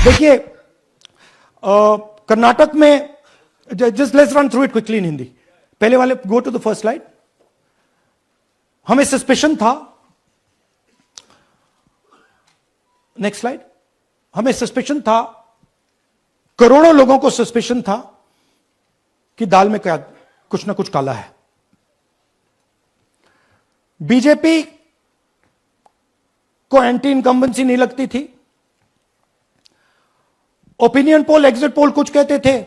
देखिए, कर्नाटक में, just let's run through it quickly in Hindi. पहले वाले, go to the first slide. हमें सस्पेशन था, नेक्स्ट स्लाइड। हमें सस्पेशन था, करोड़ों लोगों को सस्पेशन था कि दाल में क्या कुछ ना कुछ काला है। बीजेपी को एंटी इनकम्बेंसी नहीं लगती थी। ओपिनियन पोल, एग्जिट पोल कुछ कहते थे,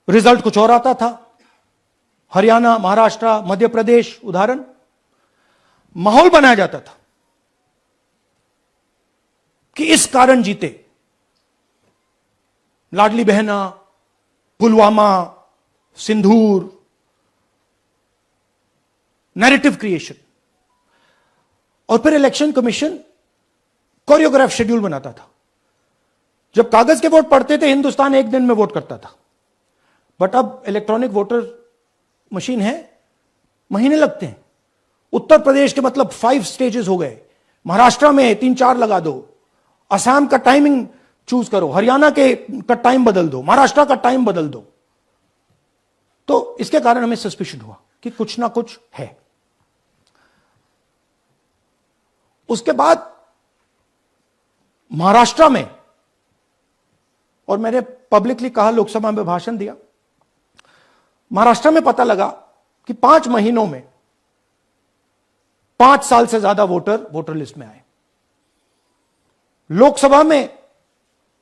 रिजल्ट कुछ और आता था। हरियाणा, महाराष्ट्र, मध्य प्रदेश उदाहरण, माहौल बनाया जाता था कि इस कारण जीते। लाडली बहना, पुलवामा, सिंदूर, नैरेटिव क्रिएशन। और फिर इलेक्शन कमीशन कोरियोग्राफ शेड्यूल बनाता था। जब कागज के वोट पड़ते थे, हिंदुस्तान एक दिन में वोट करता था, बट अब इलेक्ट्रॉनिक वोटर मशीन है, महीने लगते हैं। उत्तर प्रदेश के मतलब 5 स्टेजेस हो गए, महाराष्ट्र में 3-4 लगा दो, असम का टाइमिंग चूज करो, हरियाणा का टाइम बदल दो, महाराष्ट्र का टाइम बदल दो। तो इसके कारण हमें सस्पिशन हुआ कि कुछ ना कुछ है। उसके बाद महाराष्ट्र में, और मैंने पब्लिकली कहा, लोकसभा में भाषण दिया, महाराष्ट्र में पता लगा कि 5 महीनों में 5 साल से ज्यादा वोटर लिस्ट में आए। लोकसभा में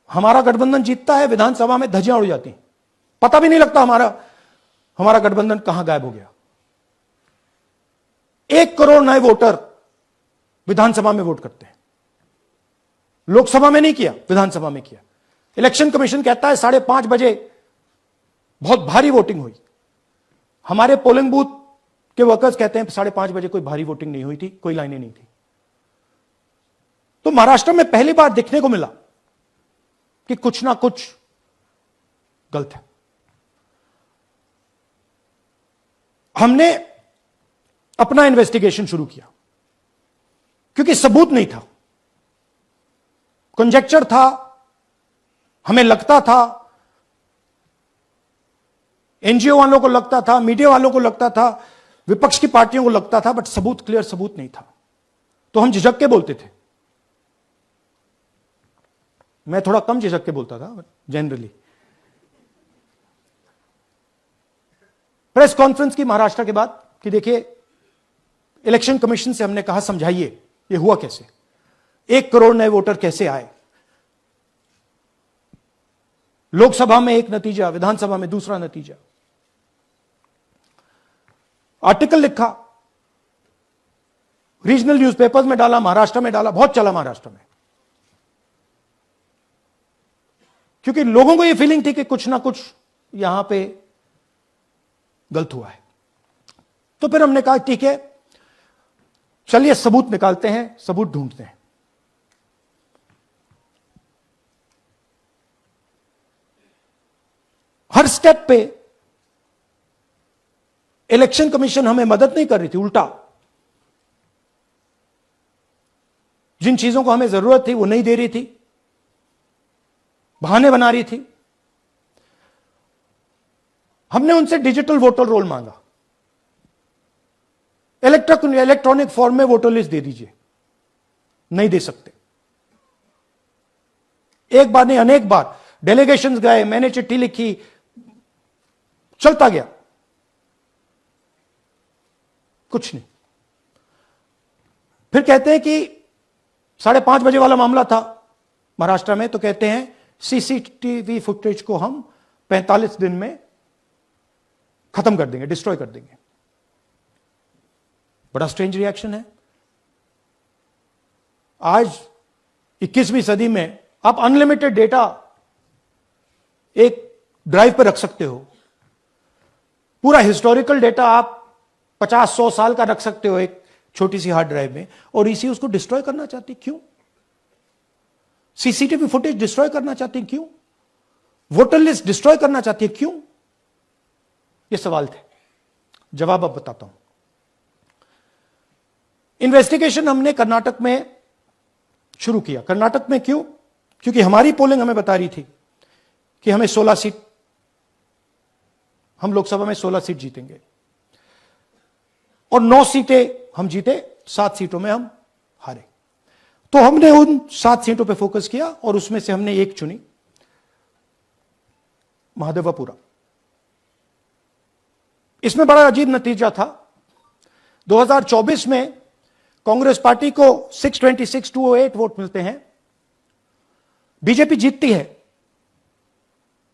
हमारा गठबंधन जीतता है, विधानसभा में धज्जियां उड़ जाती हैं, पता भी नहीं लगता हमारा गठबंधन कहां गायब हो गया। 1 करोड़ नए वोटर विधानसभा में वोट करते हैं। लोकसभा में नहीं किया, विधानसभा में किया। इलेक्शन कमीशन कहता है 5:30 बजे बहुत भारी वोटिंग हुई। हमारे पोलिंग बूथ के वर्कर्स कहते हैं 5:30 बजे कोई भारी वोटिंग नहीं हुई थी, कोई लाइनें नहीं थी। तो महाराष्ट्र में पहली बार देखने को मिला कि कुछ ना कुछ गलत है। हमने अपना इन्वेस्टिगेशन शुरू किया, क्योंकि सबूत नहीं था, कंजेक्चर था, हमें लगता था, एनजीओ वालों को लगता था, मीडिया वालों को लगता था, विपक्ष की पार्टियों को लगता था, बट सबूत, क्लियर सबूत नहीं था। तो हम झिझक के बोलते थे। मैं थोड़ा कम झिझक के बोलता था जनरली। प्रेस कॉन्फ्रेंस की महाराष्ट्र के बाद कि देखिए, इलेक्शन कमीशन से हमने कहा समझाइए ये हुआ कैसे, 1 करोड़ नए वोटर कैसे आए। लोकसभा में एक नतीजा, विधानसभा में दूसरा नतीजा। आर्टिकल लिखा, रीजनल न्यूज़पेपर्स में डाला, महाराष्ट्र में डाला, बहुत चला महाराष्ट्र में, क्योंकि लोगों को यह फीलिंग थी कि कुछ ना कुछ यहां पे गलत हुआ है। तो फिर हमने कहा ठीक है, चलिए सबूत निकालते हैं, सबूत ढूंढते हैं। हर स्टेप पे इलेक्शन कमीशन हमें मदद नहीं कर रही थी, उल्टा जिन चीजों को हमें जरूरत थी वो नहीं दे रही थी, बहाने बना रही थी। हमने उनसे डिजिटल वोटर रोल मांगा, इलेक्ट्रॉनिक फॉर्म में वोटर लिस्ट दे दीजिए, नहीं दे सकते। एक बार नहीं, अनेक बार डेलीगेशंस गए, मैंने चिट्ठी लिखी, चलता गया, कुछ नहीं। फिर कहते हैं कि 5:30 बजे वाला मामला था महाराष्ट्र में, तो कहते हैं सीसीटीवी फुटेज को हम 45 दिन में खत्म कर देंगे, डिस्ट्रॉय कर देंगे। बड़ा स्ट्रेंज रिएक्शन है। आज 21वीं सदी में आप अनलिमिटेड डेटा एक ड्राइव पर रख सकते हो, पूरा हिस्टोरिकल डेटा आप 50-100 साल का रख सकते हो एक छोटी सी हार्ड ड्राइव में, और इसी उसको डिस्ट्रॉय करना चाहती, क्यों? सीसीटीवी फुटेज डिस्ट्रॉय करना चाहती, क्यों? वोटर लिस्ट डिस्ट्रॉय करना चाहती है, क्यों? ये सवाल थे, जवाब अब बताता हूं। इन्वेस्टिगेशन हमने कर्नाटक में शुरू किया। कर्नाटक में क्यों? क्योंकि हमारी पोलिंग हमें बता रही थी कि हमें 16 सीट, हम लोकसभा में 16 सीट जीतेंगे और 9 सीटें हम जीते, 7 सीटों में हम हारे। तो हमने उन 7 सीटों पे फोकस किया और उसमें से हमने एक चुनी, महादेवपुरा। इसमें बड़ा अजीब नतीजा था। 2024 में कांग्रेस पार्टी को 626-208 वोट मिलते हैं, बीजेपी जीतती है,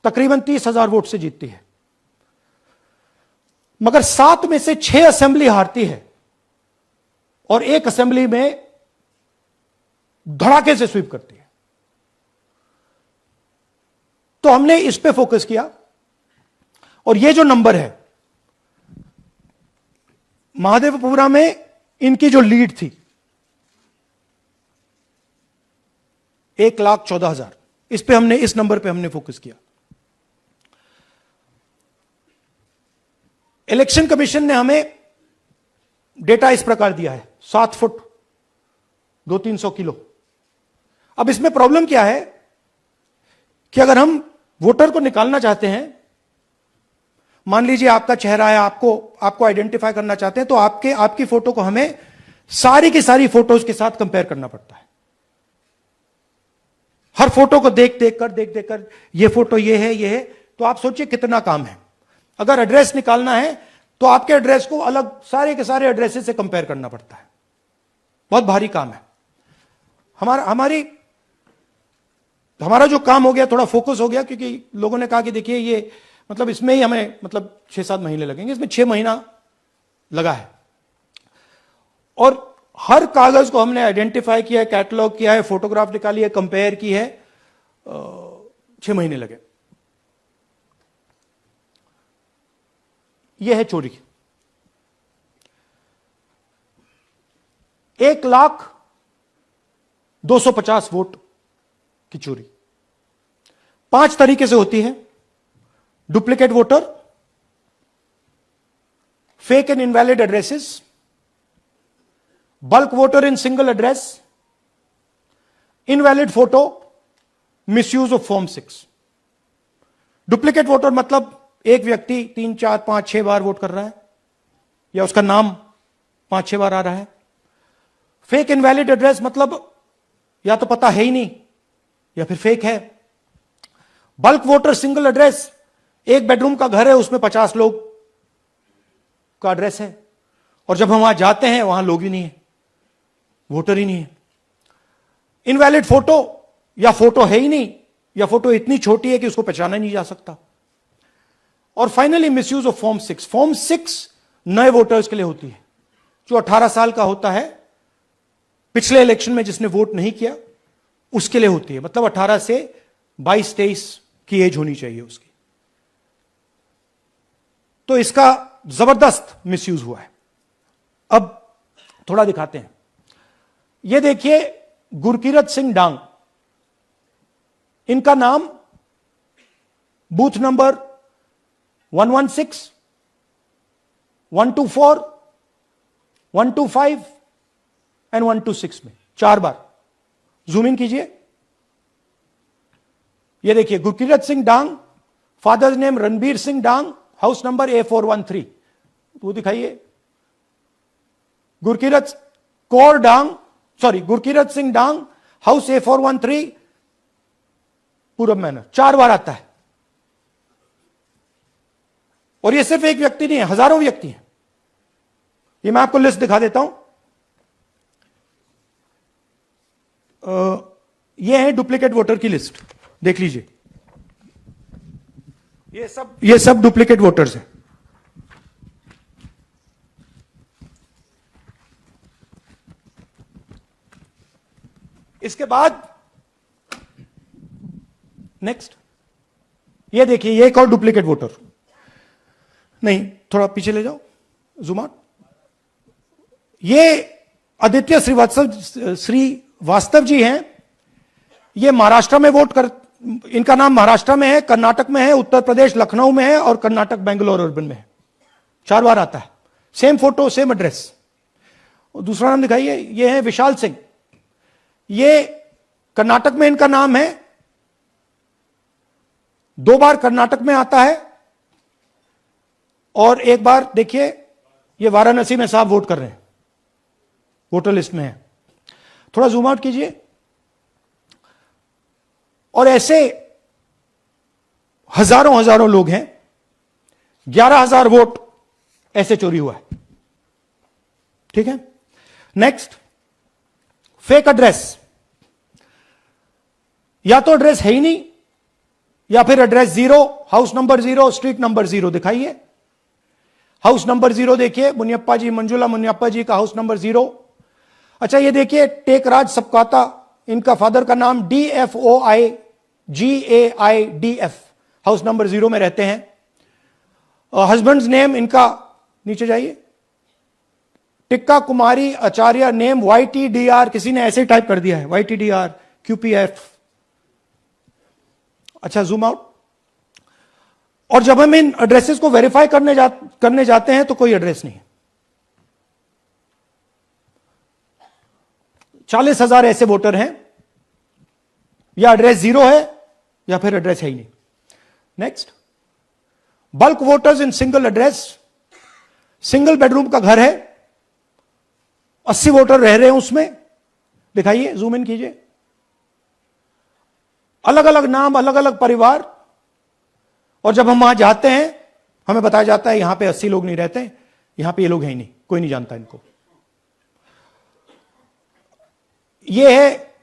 तकरीबन 30,000 वोट से जीतती है, मगर 7 में से 6 असेंबली हारती है और एक असेंबली में धड़ाके से स्वीप करती है। तो हमने इस पे फोकस किया और ये जो नंबर है, महादेवपुरा में इनकी जो लीड थी 1,14,000, इस पे हमने, इस नंबर पे हमने फोकस किया। इलेक्शन कमीशन ने हमें डेटा इस प्रकार दिया है, 7 फुट 200-300 किलो। अब इसमें प्रॉब्लम क्या है कि अगर हम वोटर को निकालना चाहते हैं, मान लीजिए आपका चेहरा है, आपको आइडेंटिफाई करना चाहते हैं, तो आपकी फोटो को हमें सारी की सारी फोटोज के साथ कंपेयर करना पड़ता है। हर फोटो को देख देख कर ये फोटो ये है, तो आप सोचिए कितना काम है। अगर एड्रेस निकालना है तो आपके एड्रेस को अलग सारे के सारे एड्रेसेस से कंपेयर करना पड़ता है, बहुत भारी काम है। हमारा जो काम हो गया, थोड़ा फोकस हो गया, क्योंकि लोगों ने कहा कि देखिए ये मतलब इसमें ही हमें मतलब 6-7 महीने लगेंगे, इसमें 6 महीना लगा है और हर कागज को हमने आइडेंटिफाई किया है, कैटलॉग किया है, फोटोग्राफ निकाली है, कंपेयर की है, 6 महीने लगे। यह है चोरी। 1,250,000 वोट की चोरी 5 तरीके से होती है: duplicate voter, fake and invalid addresses, bulk voter in single address, invalid photo, misuse of form 6। Duplicate voter मतलब एक व्यक्ति 3, 4, 5, 6 बार वोट कर रहा है या उसका नाम 5-6 बार आ रहा है। फेक इनवैलिड एड्रेस मतलब या तो पता है ही नहीं या फिर फेक है। बल्क वोटर सिंगल एड्रेस, एक बेडरूम का घर है, उसमें 50 लोग का एड्रेस है और जब हम वहां जाते हैं वहां लोग ही नहीं है, वोटर ही नहीं है। इनवैलिड फोटो, या फोटो है ही नहीं या फोटो इतनी छोटी है कि उसको पहचाना नहीं जा सकता। और finally misuse of form 6। Form 6 नए वोटर्स के लिए होती है, जो 18 साल का होता है, पिछले इलेक्शन में जिसने वोट नहीं किया उसके लिए होती है, मतलब 18 से 22-23 की एज होनी चाहिए उसकी। तो इसका जबरदस्त मिसयूज हुआ है। अब थोड़ा दिखाते हैं। यह देखिए, गुरकीरत सिंह डांग, इनका नाम बूथ नंबर 116, 124, 125 एंड 126 में 4 बार। जूम इन कीजिए, ये देखिए, गुरकीरत सिंह डांग, फादर्स नेम रणबीर सिंह डांग, हाउस नंबर A413। वो दिखाइए, गुरकीरत सिंह डांग, हाउस A413, पूरब मैनर। 4 बार आता है। और ये सिर्फ एक व्यक्ति नहीं है, हजारों व्यक्ति हैं। ये मैं आपको लिस्ट दिखा देता हूं। ये है डुप्लीकेट वोटर की लिस्ट, देख लीजिए। ये सब डुप्लीकेट वोटर्स हैं। इसके बाद नेक्स्ट, ये देखिए, ये एक और डुप्लीकेट वोटर। नहीं, थोड़ा पीछे ले जाओ, जूम आउट। ये आदित्य श्रीवास्तव जी हैं। ये महाराष्ट्र में वोट कर, इनका नाम महाराष्ट्र में है, कर्नाटक में है, उत्तर प्रदेश लखनऊ में है और कर्नाटक बेंगलोर अर्बन में है। 4 बार आता है, सेम फोटो सेम एड्रेस। दूसरा नाम दिखाइए, ये है विशाल सिंह। ये कर्नाटक में इनका नाम है, 2 बार कर्नाटक में आता है और 1 बार देखिए ये वाराणसी में साहब वोट कर रहे हैं, वोटर लिस्ट में है। थोड़ा जूम आउट कीजिए। और ऐसे हजारों हजारों लोग हैं, 11,000 वोट ऐसे चोरी हुआ है। ठीक है, नेक्स्ट, फेक एड्रेस। या तो एड्रेस है ही नहीं, या फिर address 0, house number 0, street number 0 दिखाइए। हाउस नंबर 0 देखिए, मुनियप्पा जी, मंजुला मुनियप्पा जी का हाउस नंबर 0। अच्छा ये देखिए, टेकराज सबकाता, इनका फादर का नाम DFOIGAIDF, हाउस नंबर 0 में रहते हैं। हस्बैंड्स नेम इनका, नीचे जाइए, टिक्का कुमारी आचार्य, नेम YTDR, किसी ने ऐसे टाइप कर दिया है YTDR QPF। अच्छा जूम आउट। और जब हम इन एड्रेसेस को वेरीफाई करने जाते हैं तो कोई एड्रेस नहीं है। 40,000 ऐसे वोटर हैं, या एड्रेस 0 है या फिर एड्रेस है ही नहीं। Next, bulk voters in single address. Single bedroom का घर है, 80 वोटर रह रहे हैं उसमें, दिखाइए, जूम इन कीजिए। अलग अलग नाम, अलग अलग परिवार। और जब हम वहां जाते हैं हमें बताया जाता है यहां पे 80 लोग नहीं रहते, यहां पे ये लोग हैं ही नहीं, कोई नहीं जानता इनको। ये है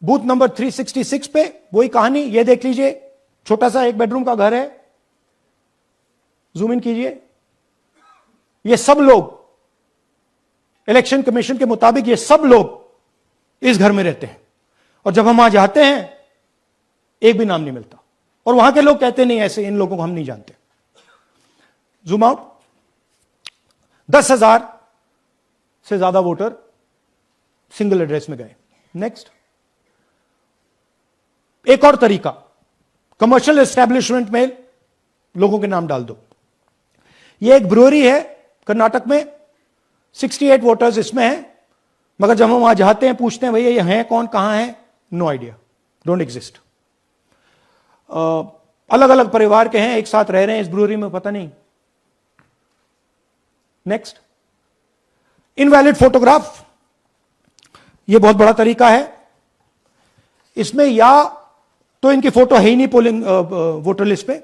बूथ नंबर 366 पे वही कहानी। ये देख लीजिए, छोटा सा 1 बेडरूम का घर है, जूम इन कीजिए। ये सब लोग इलेक्शन कमीशन के मुताबिक, ये सब लोग इस घर में रहते हैं। और जब हम वहां जाते हैं एक भी नाम नहीं मिलता, और वहां के लोग कहते नहीं ऐसे, इन लोगों को हम नहीं जानते। Zoom out. 10,000 से ज्यादा वोटर सिंगल एड्रेस में गए। नेक्स्ट, एक और तरीका, कमर्शियल एस्टेब्लिशमेंट में लोगों के नाम डाल दो। ये एक ब्रूअरी है कर्नाटक में, 68 वोटर्स इसमें हैं, मगर जब हम वहां जाते हैं पूछते हैं भैया ये हैं कौन, कहां है, नो आइडिया, डोंट एग्जिस्ट। अलग अलग परिवार के हैं, एक साथ रह रहे हैं इस ब्रूअरी में, पता नहीं। Next, invalid photograph. यह बहुत बड़ा तरीका है। इसमें या तो इनकी फोटो है ही नहीं पोलिंग वोटर लिस्ट पे,